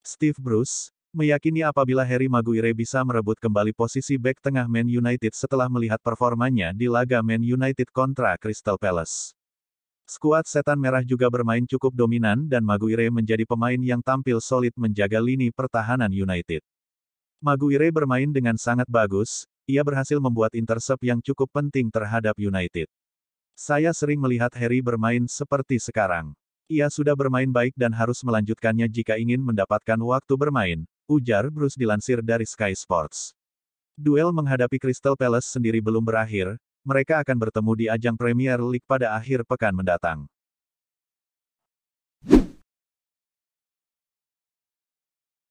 Steve Bruce, meyakini apabila Harry Maguire bisa merebut kembali posisi bek tengah Man United setelah melihat performanya di laga Man United kontra Crystal Palace. Skuad Setan Merah juga bermain cukup dominan dan Maguire menjadi pemain yang tampil solid menjaga lini pertahanan United. Maguire bermain dengan sangat bagus, ia berhasil membuat intercept yang cukup penting terhadap United. Saya sering melihat Harry bermain seperti sekarang. Ia sudah bermain baik dan harus melanjutkannya jika ingin mendapatkan waktu bermain, ujar Bruce dilansir dari Sky Sports. Duel menghadapi Crystal Palace sendiri belum berakhir, mereka akan bertemu di ajang Premier League pada akhir pekan mendatang.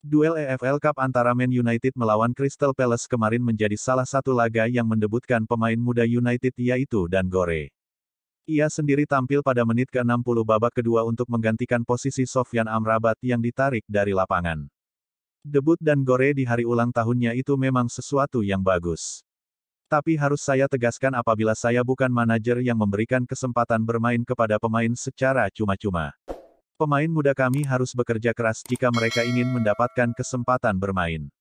Duel EFL Cup antara Man United melawan Crystal Palace kemarin menjadi salah satu laga yang mendebutkan pemain muda United yaitu Dan Gore. Ia sendiri tampil pada menit ke-60 babak kedua untuk menggantikan posisi Sofyan Amrabat yang ditarik dari lapangan. Debut Dan Gore di hari ulang tahunnya itu memang sesuatu yang bagus. Tapi harus saya tegaskan apabila saya bukan manajer yang memberikan kesempatan bermain kepada pemain secara cuma-cuma. Pemain muda kami harus bekerja keras jika mereka ingin mendapatkan kesempatan bermain.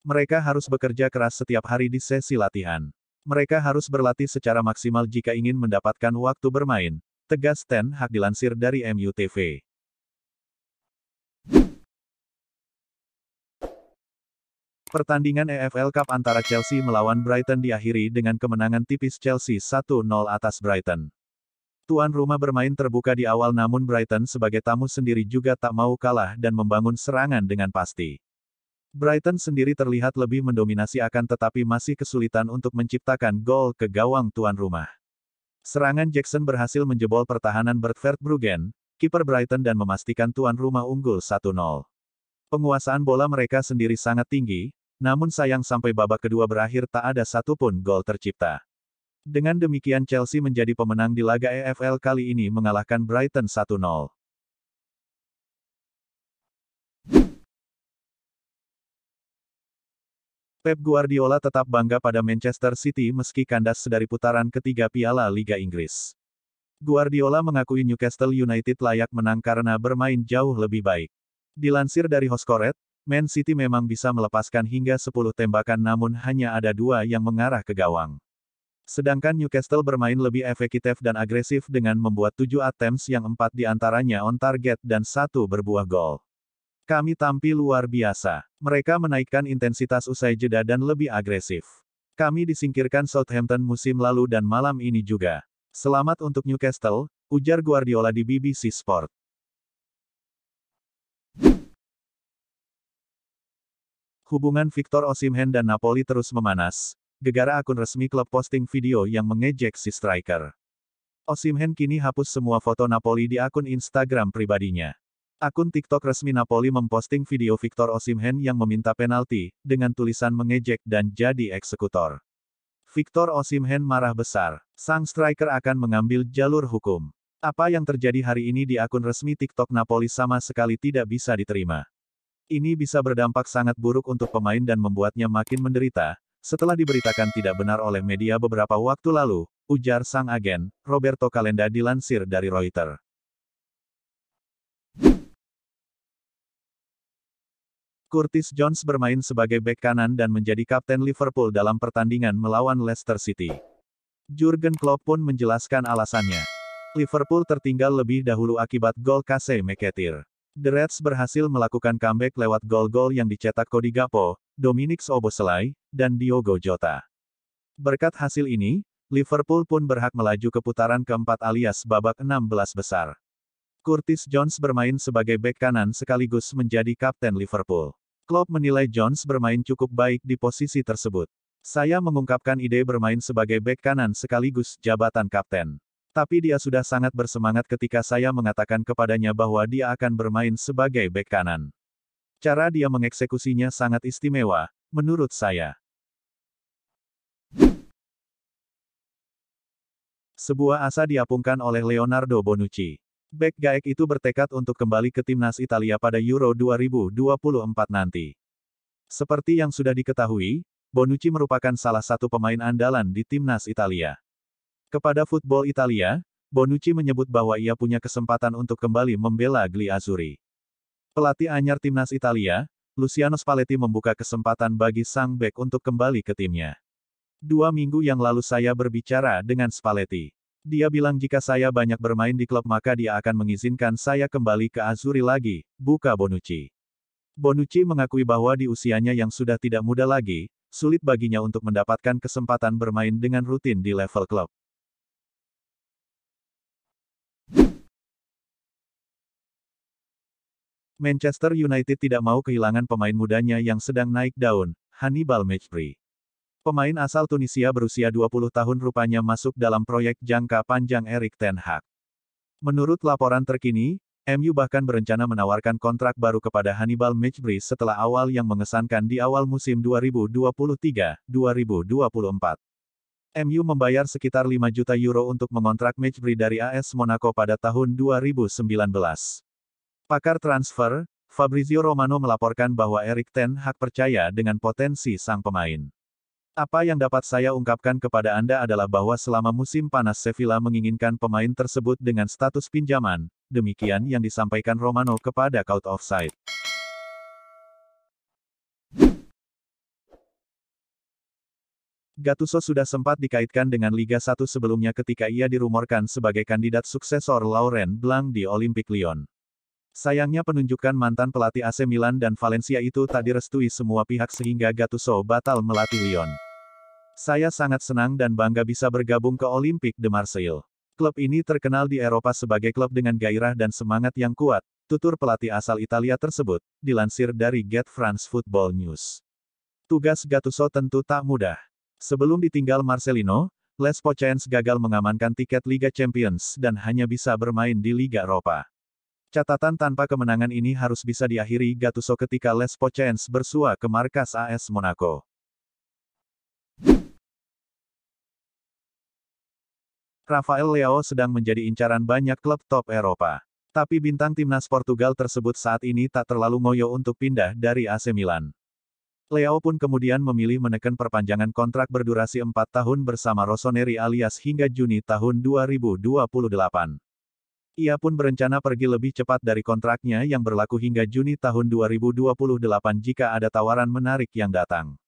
Mereka harus bekerja keras setiap hari di sesi latihan. Mereka harus berlatih secara maksimal jika ingin mendapatkan waktu bermain, tegas Ten Hag dilansir dari MUTV. Pertandingan EFL Cup antara Chelsea melawan Brighton diakhiri dengan kemenangan tipis Chelsea 1-0 atas Brighton. Tuan rumah bermain terbuka di awal namun Brighton sebagai tamu sendiri juga tak mau kalah dan membangun serangan dengan pasti. Brighton sendiri terlihat lebih mendominasi akan tetapi masih kesulitan untuk menciptakan gol ke gawang tuan rumah. Serangan Jackson berhasil menjebol pertahanan Bert Verbruggen, kiper Brighton dan memastikan tuan rumah unggul 1-0. Penguasaan bola mereka sendiri sangat tinggi, namun sayang sampai babak kedua berakhir tak ada satupun gol tercipta. Dengan demikian Chelsea menjadi pemenang di laga EFL kali ini mengalahkan Brighton 1-0. Pep Guardiola tetap bangga pada Manchester City meski kandas dari putaran ketiga Piala Liga Inggris. Guardiola mengakui Newcastle United layak menang karena bermain jauh lebih baik. Dilansir dari Hotspot, Man City memang bisa melepaskan hingga 10 tembakan namun hanya ada 2 yang mengarah ke gawang. Sedangkan Newcastle bermain lebih efektif dan agresif dengan membuat 7 attempts yang 4 diantaranya on target dan 1 berbuah gol. Kami tampil luar biasa. Mereka menaikkan intensitas usai jeda dan lebih agresif. Kami disingkirkan Southampton musim lalu dan malam ini juga. Selamat untuk Newcastle, ujar Guardiola di BBC Sport. Hubungan Victor Osimhen dan Napoli terus memanas. Gegara akun resmi klub posting video yang mengejek si striker. Osimhen kini hapus semua foto Napoli di akun Instagram pribadinya. Akun TikTok resmi Napoli memposting video Victor Osimhen yang meminta penalti, dengan tulisan mengejek dan jadi eksekutor. Victor Osimhen marah besar. Sang striker akan mengambil jalur hukum. Apa yang terjadi hari ini di akun resmi TikTok Napoli sama sekali tidak bisa diterima. Ini bisa berdampak sangat buruk untuk pemain dan membuatnya makin menderita, setelah diberitakan tidak benar oleh media beberapa waktu lalu, ujar sang agen, Roberto Calenda dilansir dari Reuters. Curtis Jones bermain sebagai bek kanan dan menjadi kapten Liverpool dalam pertandingan melawan Leicester City. Jurgen Klopp pun menjelaskan alasannya. Liverpool tertinggal lebih dahulu akibat gol Casey McAteer. The Reds berhasil melakukan comeback lewat gol-gol yang dicetak Cody Gakpo, Dominic Szoboszlai, dan Diogo Jota. Berkat hasil ini, Liverpool pun berhak melaju ke putaran keempat alias babak 16 besar. Curtis Jones bermain sebagai bek kanan sekaligus menjadi kapten Liverpool. Klopp menilai Jones bermain cukup baik di posisi tersebut. Saya mengungkapkan ide bermain sebagai bek kanan sekaligus jabatan kapten. Tapi dia sudah sangat bersemangat ketika saya mengatakan kepadanya bahwa dia akan bermain sebagai bek kanan. Cara dia mengeksekusinya sangat istimewa, menurut saya. Sebuah asa diapungkan oleh Leonardo Bonucci. Bek Gaek itu bertekad untuk kembali ke timnas Italia pada Euro 2024 nanti. Seperti yang sudah diketahui, Bonucci merupakan salah satu pemain andalan di timnas Italia. Kepada Football Italia, Bonucci menyebut bahwa ia punya kesempatan untuk kembali membela Gli Azzurri. Pelatih anyar timnas Italia, Luciano Spalletti membuka kesempatan bagi sang bek untuk kembali ke timnya. 2 minggu yang lalu saya berbicara dengan Spalletti. Dia bilang jika saya banyak bermain di klub maka dia akan mengizinkan saya kembali ke Azzurri lagi, buka Bonucci. Bonucci mengakui bahwa di usianya yang sudah tidak muda lagi, sulit baginya untuk mendapatkan kesempatan bermain dengan rutin di level klub. Manchester United tidak mau kehilangan pemain mudanya yang sedang naik daun, Hannibal Mejbri. Pemain asal Tunisia berusia 20 tahun rupanya masuk dalam proyek jangka panjang Erik ten Hag. Menurut laporan terkini, MU bahkan berencana menawarkan kontrak baru kepada Hannibal Mejbri setelah awal yang mengesankan di awal musim 2023-2024. MU membayar sekitar 5 juta euro untuk mengontrak Mejbri dari AS Monaco pada tahun 2019. Pakar transfer, Fabrizio Romano melaporkan bahwa Erik ten Hag percaya dengan potensi sang pemain. Apa yang dapat saya ungkapkan kepada Anda adalah bahwa selama musim panas Sevilla menginginkan pemain tersebut dengan status pinjaman, demikian yang disampaikan Romano kepada Court Offside. Gattuso sudah sempat dikaitkan dengan Liga 1 sebelumnya ketika ia dirumorkan sebagai kandidat suksesor Laurent Blanc di Olympique Lyon. Sayangnya penunjukan mantan pelatih AC Milan dan Valencia itu tak direstui semua pihak sehingga Gattuso batal melatih Lyon. Saya sangat senang dan bangga bisa bergabung ke Olympique de Marseille. Klub ini terkenal di Eropa sebagai klub dengan gairah dan semangat yang kuat, tutur pelatih asal Italia tersebut, dilansir dari Get France Football News. Tugas Gattuso tentu tak mudah. Sebelum ditinggal Marcelino, Les Pochains gagal mengamankan tiket Liga Champions dan hanya bisa bermain di Liga Eropa. Catatan tanpa kemenangan ini harus bisa diakhiri Gattuso ketika Les Pochains bersua ke markas AS Monaco. Rafael Leao sedang menjadi incaran banyak klub top Eropa. Tapi bintang timnas Portugal tersebut saat ini tak terlalu ngoyo untuk pindah dari AC Milan. Leao pun kemudian memilih menekan perpanjangan kontrak berdurasi 4 tahun bersama Rossoneri alias hingga Juni tahun 2028. Ia pun berencana pergi lebih cepat dari kontraknya yang berlaku hingga Juni tahun 2028 jika ada tawaran menarik yang datang.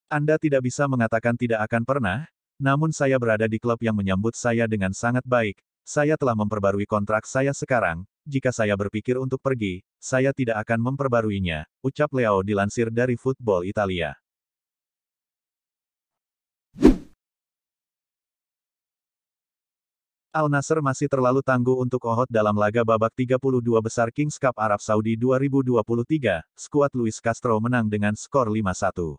Anda tidak bisa mengatakan tidak akan pernah, namun saya berada di klub yang menyambut saya dengan sangat baik, saya telah memperbarui kontrak saya sekarang, jika saya berpikir untuk pergi, saya tidak akan memperbaruinya, ucap Leao dilansir dari Football Italia. Al Nassr masih terlalu tangguh untuk Ohod dalam laga babak 32 besar Kings Cup Arab Saudi 2023, skuad Luis Castro menang dengan skor 5-1.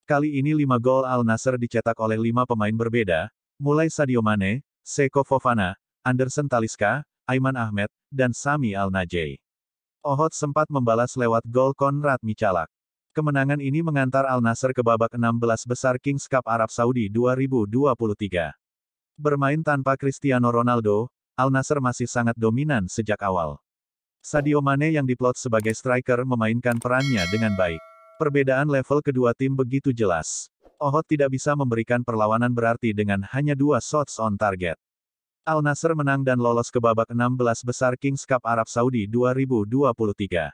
Kali ini 5 gol Al Nassr dicetak oleh 5 pemain berbeda, mulai Sadio Mane, Seko Fofana, Anderson Talisca, Aiman Ahmed, dan Sami Al-Najei. Ohod sempat membalas lewat gol Konrad Michalak. Kemenangan ini mengantar Al Nassr ke babak 16 besar Kings Cup Arab Saudi 2023. Bermain tanpa Cristiano Ronaldo, Al Nassr masih sangat dominan sejak awal. Sadio Mane yang diplot sebagai striker memainkan perannya dengan baik. Perbedaan level kedua tim begitu jelas. Ohod tidak bisa memberikan perlawanan berarti dengan hanya 2 shots on target. Al Nassr menang dan lolos ke babak 16 besar Kings Cup Arab Saudi 2023.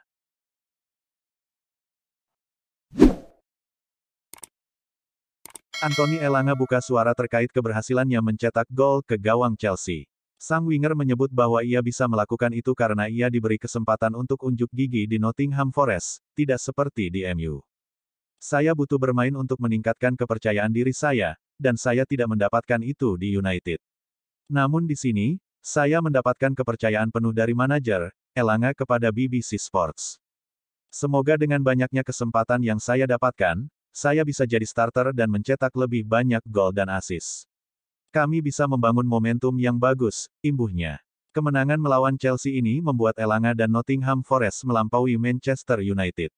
Anthony Elanga buka suara terkait keberhasilannya mencetak gol ke gawang Chelsea. Sang winger menyebut bahwa ia bisa melakukan itu karena ia diberi kesempatan untuk unjuk gigi di Nottingham Forest, tidak seperti di MU. Saya butuh bermain untuk meningkatkan kepercayaan diri saya, dan saya tidak mendapatkan itu di United. Namun di sini, saya mendapatkan kepercayaan penuh dari manajer, Elanga kepada BBC Sports. Semoga dengan banyaknya kesempatan yang saya dapatkan, saya bisa jadi starter dan mencetak lebih banyak gol dan assist. Kami bisa membangun momentum yang bagus, imbuhnya. Kemenangan melawan Chelsea ini membuat Elanga dan Nottingham Forest melampaui Manchester United.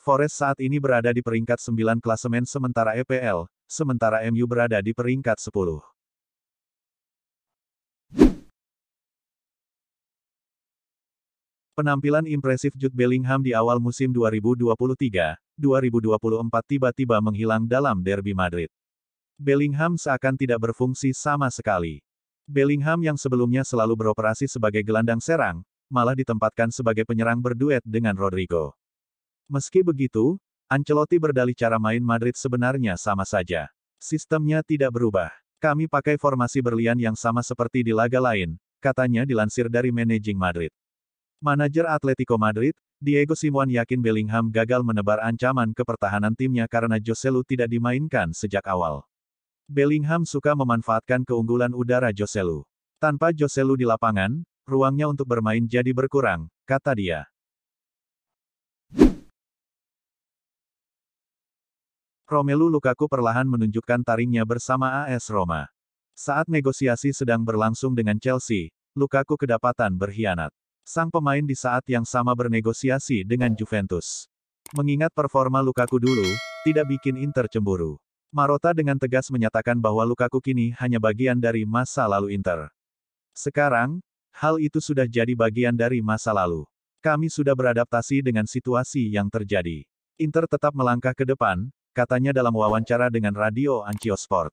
Forest saat ini berada di peringkat 9 klasemen sementara EPL, sementara MU berada di peringkat 10. Penampilan impresif Jude Bellingham di awal musim 2023-2024 tiba-tiba menghilang dalam derby Madrid. Bellingham seakan tidak berfungsi sama sekali. Bellingham yang sebelumnya selalu beroperasi sebagai gelandang serang, malah ditempatkan sebagai penyerang berduet dengan Rodrigo. Meski begitu, Ancelotti berdalih cara main Madrid sebenarnya sama saja. Sistemnya tidak berubah. Kami pakai formasi berlian yang sama seperti di laga lain, katanya dilansir dari Managing Madrid. Manajer Atletico Madrid, Diego Simeone yakin Bellingham gagal menebar ancaman ke pertahanan timnya karena Joselu tidak dimainkan sejak awal. Bellingham suka memanfaatkan keunggulan udara Joselu. Tanpa Joselu di lapangan, ruangnya untuk bermain jadi berkurang, kata dia. Romelu Lukaku perlahan menunjukkan taringnya bersama AS Roma. Saat negosiasi sedang berlangsung dengan Chelsea, Lukaku kedapatan berkhianat. Sang pemain di saat yang sama bernegosiasi dengan Juventus. Mengingat performa Lukaku dulu, tidak bikin Inter cemburu. Marotta dengan tegas menyatakan bahwa Lukaku kini hanya bagian dari masa lalu Inter. Sekarang, hal itu sudah jadi bagian dari masa lalu. Kami sudah beradaptasi dengan situasi yang terjadi. Inter tetap melangkah ke depan, katanya dalam wawancara dengan radio Anchor Sport.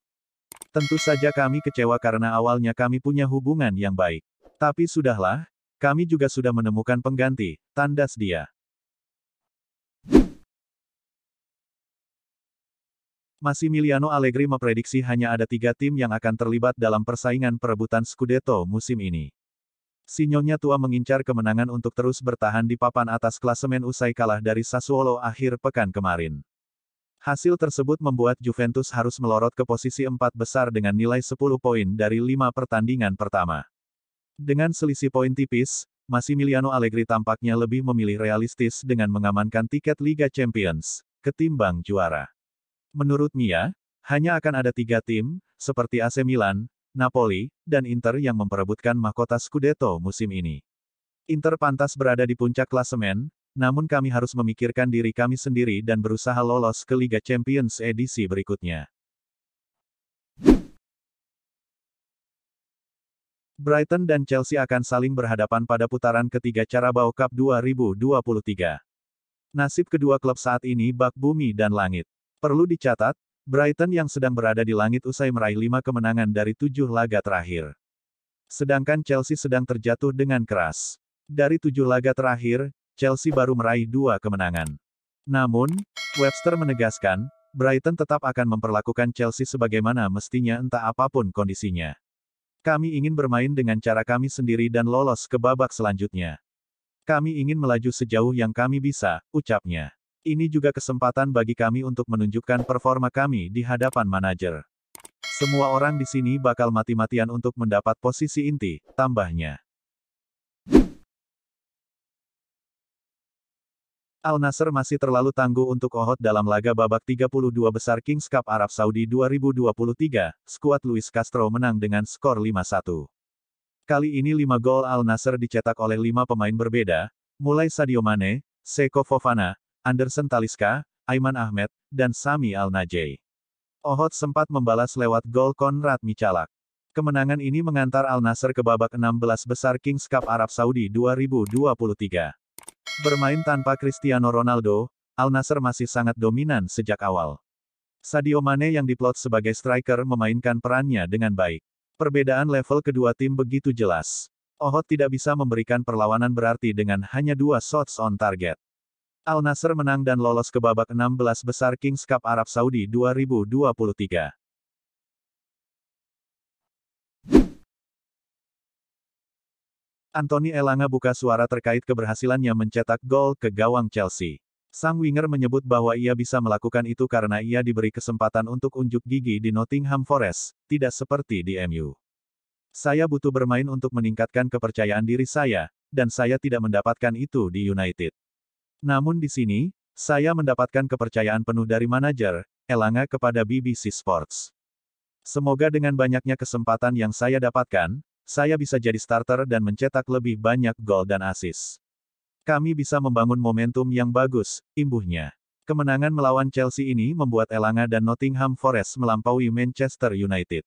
Tentu saja kami kecewa karena awalnya kami punya hubungan yang baik. Tapi sudahlah, kami juga sudah menemukan pengganti, tandas dia. Massimiliano Allegri memprediksi hanya ada 3 tim yang akan terlibat dalam persaingan perebutan Scudetto musim ini. Sinyonya tua mengincar kemenangan untuk terus bertahan di papan atas klasemen usai kalah dari Sassuolo akhir pekan kemarin. Hasil tersebut membuat Juventus harus melorot ke posisi 4 besar dengan nilai 10 poin dari 5 pertandingan pertama. Dengan selisih poin tipis, Massimiliano Allegri tampaknya lebih memilih realistis dengan mengamankan tiket Liga Champions, ketimbang juara. Menurut Mia, hanya akan ada 3 tim, seperti AC Milan, Napoli, dan Inter yang memperebutkan mahkota Scudetto musim ini. Inter pantas berada di puncak klasemen, namun kami harus memikirkan diri kami sendiri dan berusaha lolos ke Liga Champions edisi berikutnya. Brighton dan Chelsea akan saling berhadapan pada putaran ketiga Carabao Cup 2023. Nasib kedua klub saat ini bak bumi dan langit. Perlu dicatat, Brighton yang sedang berada di langit usai meraih 5 kemenangan dari 7 laga terakhir. Sedangkan Chelsea sedang terjatuh dengan keras. Dari 7 laga terakhir, Chelsea baru meraih 2 kemenangan. Namun, Webster menegaskan, Brighton tetap akan memperlakukan Chelsea sebagaimana mestinya entah apapun kondisinya. Kami ingin bermain dengan cara kami sendiri dan lolos ke babak selanjutnya. Kami ingin melaju sejauh yang kami bisa, ucapnya. Ini juga kesempatan bagi kami untuk menunjukkan performa kami di hadapan manajer. Semua orang di sini bakal mati-matian untuk mendapat posisi inti, tambahnya. Al-Nassr masih terlalu tangguh untuk Ohod dalam laga babak 32 besar Kings Cup Arab Saudi 2023, skuad Luis Castro menang dengan skor 5-1. Kali ini 5 gol Al-Nassr dicetak oleh 5 pemain berbeda, mulai Sadio Mane, Seko Fofana, Anderson Talisca, Aiman Ahmed, dan Sami Al-Najei. Ohod sempat membalas lewat gol Konrad Michalak. Kemenangan ini mengantar Al-Nassr ke babak 16 besar Kings Cup Arab Saudi 2023. Bermain tanpa Cristiano Ronaldo, Al-Nassr masih sangat dominan sejak awal. Sadio Mane yang diplot sebagai striker memainkan perannya dengan baik. Perbedaan level kedua tim begitu jelas. Ohod tidak bisa memberikan perlawanan berarti dengan hanya 2 shots on target. Al-Nassr menang dan lolos ke babak 16 besar Kings Cup Arab Saudi 2023. Anthony Elanga buka suara terkait keberhasilannya mencetak gol ke gawang Chelsea. Sang winger menyebut bahwa ia bisa melakukan itu karena ia diberi kesempatan untuk unjuk gigi di Nottingham Forest, tidak seperti di MU. Saya butuh bermain untuk meningkatkan kepercayaan diri saya, dan saya tidak mendapatkan itu di United. Namun di sini, saya mendapatkan kepercayaan penuh dari manajer, Elanga kepada BBC Sports. Semoga dengan banyaknya kesempatan yang saya dapatkan, saya bisa jadi starter dan mencetak lebih banyak gol dan assist. Kami bisa membangun momentum yang bagus, imbuhnya. Kemenangan melawan Chelsea ini membuat Elanga dan Nottingham Forest melampaui Manchester United.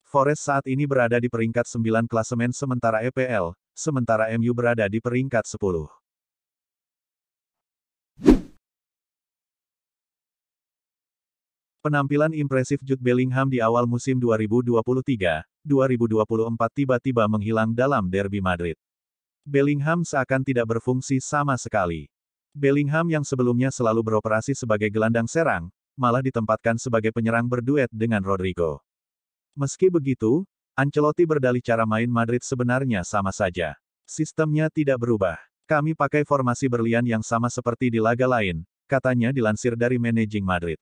Forest saat ini berada di peringkat 9 klasemen sementara EPL, sementara MU berada di peringkat 10. Penampilan impresif Jude Bellingham di awal musim 2023-2024 tiba-tiba menghilang dalam derby Madrid. Bellingham seakan tidak berfungsi sama sekali. Bellingham yang sebelumnya selalu beroperasi sebagai gelandang serang, malah ditempatkan sebagai penyerang berduet dengan Rodrigo. Meski begitu, Ancelotti berdalih cara main Madrid sebenarnya sama saja. Sistemnya tidak berubah. Kami pakai formasi berlian yang sama seperti di laga lain, katanya dilansir dari Managing Madrid.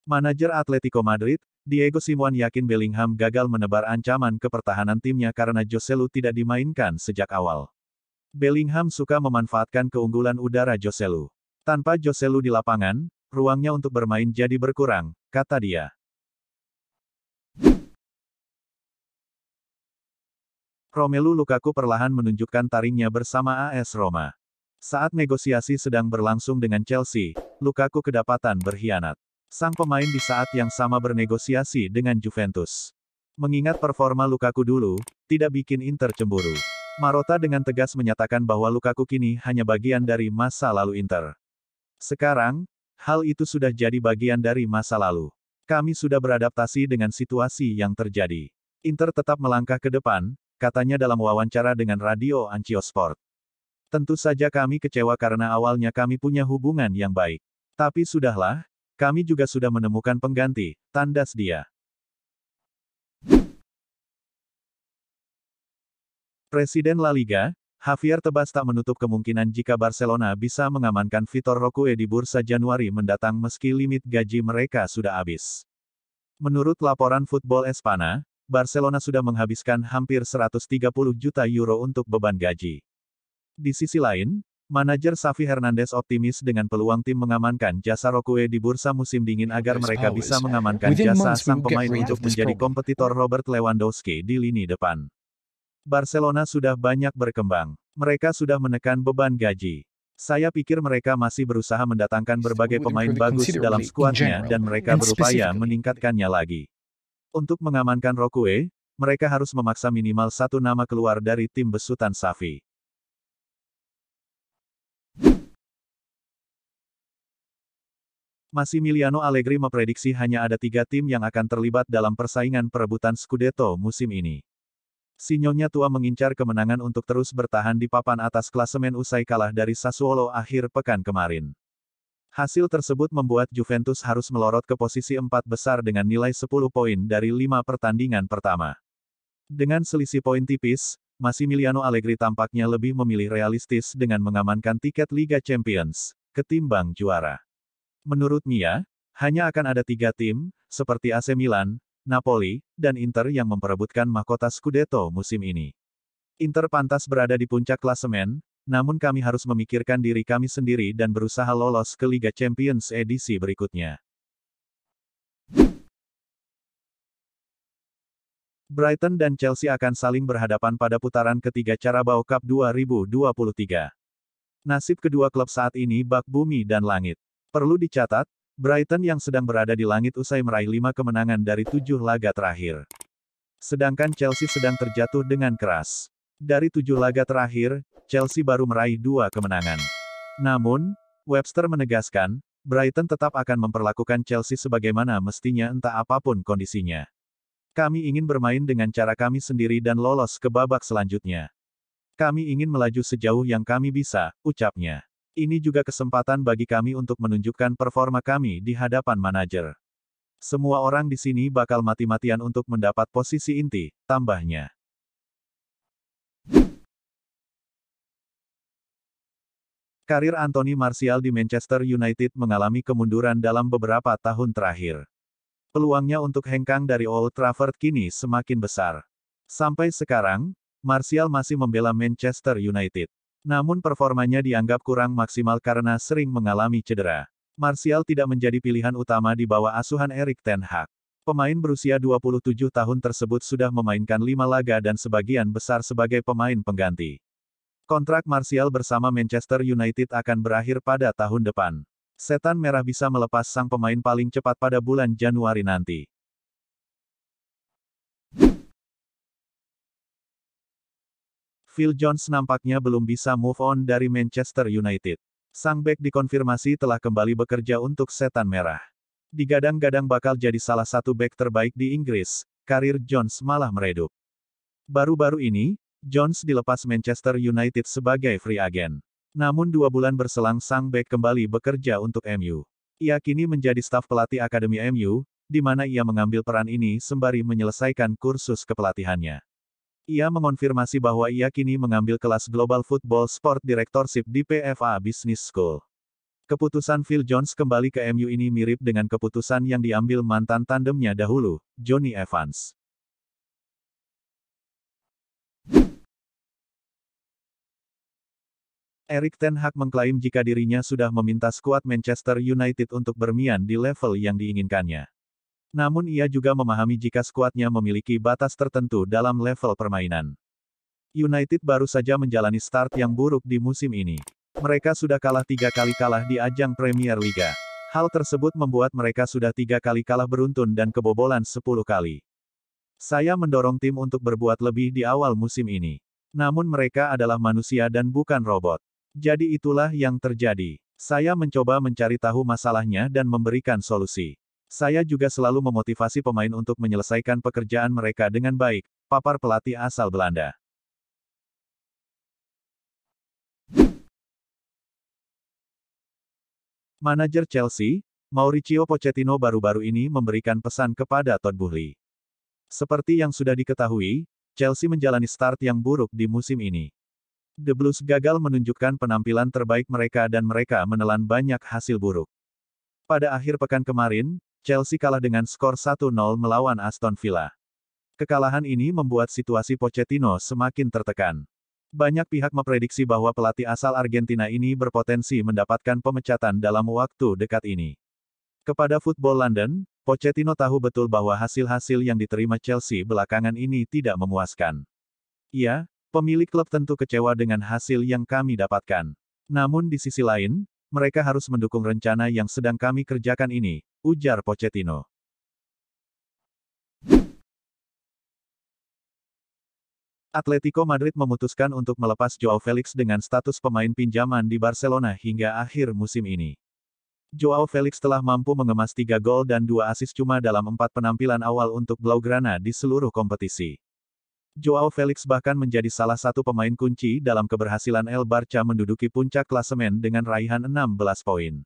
Manajer Atletico Madrid, Diego Simeone yakin Bellingham gagal menebar ancaman ke pertahanan timnya karena Joselu tidak dimainkan sejak awal. Bellingham suka memanfaatkan keunggulan udara Joselu. Tanpa Joselu di lapangan, ruangnya untuk bermain jadi berkurang, kata dia. Romelu Lukaku perlahan menunjukkan taringnya bersama AS Roma. Saat negosiasi sedang berlangsung dengan Chelsea, Lukaku kedapatan berkhianat. Sang pemain di saat yang sama bernegosiasi dengan Juventus. Mengingat performa Lukaku dulu, tidak bikin Inter cemburu. Marotta dengan tegas menyatakan bahwa Lukaku kini hanya bagian dari masa lalu Inter. Sekarang, hal itu sudah jadi bagian dari masa lalu. Kami sudah beradaptasi dengan situasi yang terjadi. Inter tetap melangkah ke depan, katanya dalam wawancara dengan Radio Anchor Sport. Tentu saja kami kecewa karena awalnya kami punya hubungan yang baik. Tapi sudahlah, kami juga sudah menemukan pengganti, tandas dia. Presiden La Liga, Javier Tebas tak menutup kemungkinan jika Barcelona bisa mengamankan Vitor Roque di bursa Januari mendatang meski limit gaji mereka sudah habis. Menurut laporan Football Espana, Barcelona sudah menghabiskan hampir 130 juta euro untuk beban gaji. Di sisi lain, manajer Xavi Hernandez optimis dengan peluang tim mengamankan jasa Roque di bursa musim dingin agar mereka bisa mengamankan jasa sang pemain untuk menjadi kompetitor Robert Lewandowski di lini depan. Barcelona sudah banyak berkembang. Mereka sudah menekan beban gaji. Saya pikir mereka masih berusaha mendatangkan berbagai pemain bagus dalam skuadnya dan mereka berupaya meningkatkannya lagi. Untuk mengamankan Roque, mereka harus memaksa minimal satu nama keluar dari tim besutan Xavi. Massimiliano Allegri memprediksi hanya ada 3 tim yang akan terlibat dalam persaingan perebutan Scudetto musim ini. Sinyonya tua mengincar kemenangan untuk terus bertahan di papan atas klasemen usai kalah dari Sassuolo akhir pekan kemarin. Hasil tersebut membuat Juventus harus melorot ke posisi 4 besar dengan nilai 10 poin dari 5 pertandingan pertama. Dengan selisih poin tipis, Massimiliano Allegri tampaknya lebih memilih realistis dengan mengamankan tiket Liga Champions, ketimbang juara. Menurut Mia, hanya akan ada 3 tim, seperti AC Milan, Napoli, dan Inter yang memperebutkan mahkota Scudetto musim ini. Inter pantas berada di puncak klasemen, namun kami harus memikirkan diri kami sendiri dan berusaha lolos ke Liga Champions edisi berikutnya. Brighton dan Chelsea akan saling berhadapan pada putaran ketiga Carabao Cup 2023. Nasib kedua klub saat ini bak bumi dan langit. Perlu dicatat, Brighton yang sedang berada di langit usai meraih 5 kemenangan dari 7 laga terakhir. Sedangkan Chelsea sedang terjatuh dengan keras. Dari 7 laga terakhir, Chelsea baru meraih 2 kemenangan. Namun, Webster menegaskan, Brighton tetap akan memperlakukan Chelsea sebagaimana mestinya entah apapun kondisinya. Kami ingin bermain dengan cara kami sendiri dan lolos ke babak selanjutnya. Kami ingin melaju sejauh yang kami bisa, ucapnya. Ini juga kesempatan bagi kami untuk menunjukkan performa kami di hadapan manajer. Semua orang di sini bakal mati-matian untuk mendapat posisi inti, tambahnya. Karir Anthony Martial di Manchester United mengalami kemunduran dalam beberapa tahun terakhir. Peluangnya untuk hengkang dari Old Trafford kini semakin besar. Sampai sekarang, Martial masih membela Manchester United. Namun performanya dianggap kurang maksimal karena sering mengalami cedera. Martial tidak menjadi pilihan utama di bawah asuhan Erik ten Hag. Pemain berusia 27 tahun tersebut sudah memainkan 5 laga dan sebagian besar sebagai pemain pengganti. Kontrak Martial bersama Manchester United akan berakhir pada tahun depan. Setan Merah bisa melepas sang pemain paling cepat pada bulan Januari nanti. Phil Jones nampaknya belum bisa move on dari Manchester United. Sang bek dikonfirmasi telah kembali bekerja untuk Setan Merah. Digadang-gadang bakal jadi salah satu bek terbaik di Inggris, karir Jones malah meredup. Baru-baru ini, Jones dilepas Manchester United sebagai free agent. Namun 2 bulan berselang sang bek kembali bekerja untuk MU. Ia kini menjadi staf pelatih Akademi MU, di mana ia mengambil peran ini sembari menyelesaikan kursus kepelatihannya. Ia mengonfirmasi bahwa ia kini mengambil kelas Global Football Sport Directorship di PFA Business School. Keputusan Phil Jones kembali ke MU ini mirip dengan keputusan yang diambil mantan tandemnya dahulu, Jonny Evans. Erik ten Hag mengklaim jika dirinya sudah meminta skuad Manchester United untuk bermain di level yang diinginkannya. Namun ia juga memahami jika skuadnya memiliki batas tertentu dalam level permainan. United baru saja menjalani start yang buruk di musim ini. Mereka sudah kalah 3 kali di ajang Premier Liga. Hal tersebut membuat mereka sudah 3 kali kalah beruntun dan kebobolan 10 kali. Saya mendorong tim untuk berbuat lebih di awal musim ini. Namun mereka adalah manusia dan bukan robot. Jadi itulah yang terjadi. Saya mencoba mencari tahu masalahnya dan memberikan solusi. Saya juga selalu memotivasi pemain untuk menyelesaikan pekerjaan mereka dengan baik, papar pelatih asal Belanda. Manajer Chelsea, Mauricio Pochettino baru-baru ini memberikan pesan kepada Todd Boehly. Seperti yang sudah diketahui, Chelsea menjalani start yang buruk di musim ini. The Blues gagal menunjukkan penampilan terbaik mereka dan mereka menelan banyak hasil buruk. Pada akhir pekan kemarin, Chelsea kalah dengan skor 1-0 melawan Aston Villa. Kekalahan ini membuat situasi Pochettino semakin tertekan. Banyak pihak memprediksi bahwa pelatih asal Argentina ini berpotensi mendapatkan pemecatan dalam waktu dekat ini. Kepada Football London, Pochettino tahu betul bahwa hasil-hasil yang diterima Chelsea belakangan ini tidak memuaskan. Ya, pemilik klub tentu kecewa dengan hasil yang kami dapatkan. Namun di sisi lain, mereka harus mendukung rencana yang sedang kami kerjakan ini, ujar Pochettino. Atletico Madrid memutuskan untuk melepas Joao Felix dengan status pemain pinjaman di Barcelona hingga akhir musim ini. Joao Felix telah mampu mengemas 3 gol dan 2 assist cuma dalam 4 penampilan awal untuk Blaugrana di seluruh kompetisi. Joao Felix bahkan menjadi salah satu pemain kunci dalam keberhasilan El Barça menduduki puncak klasemen dengan raihan 16 poin.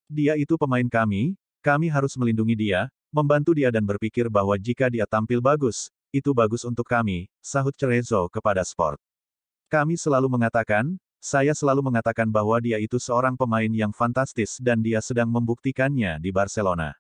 Dia itu pemain kami harus melindungi dia, membantu dia dan berpikir bahwa jika dia tampil bagus, itu bagus untuk kami, sahut Cerezo kepada Sport. Saya selalu mengatakan bahwa dia itu seorang pemain yang fantastis dan dia sedang membuktikannya di Barcelona.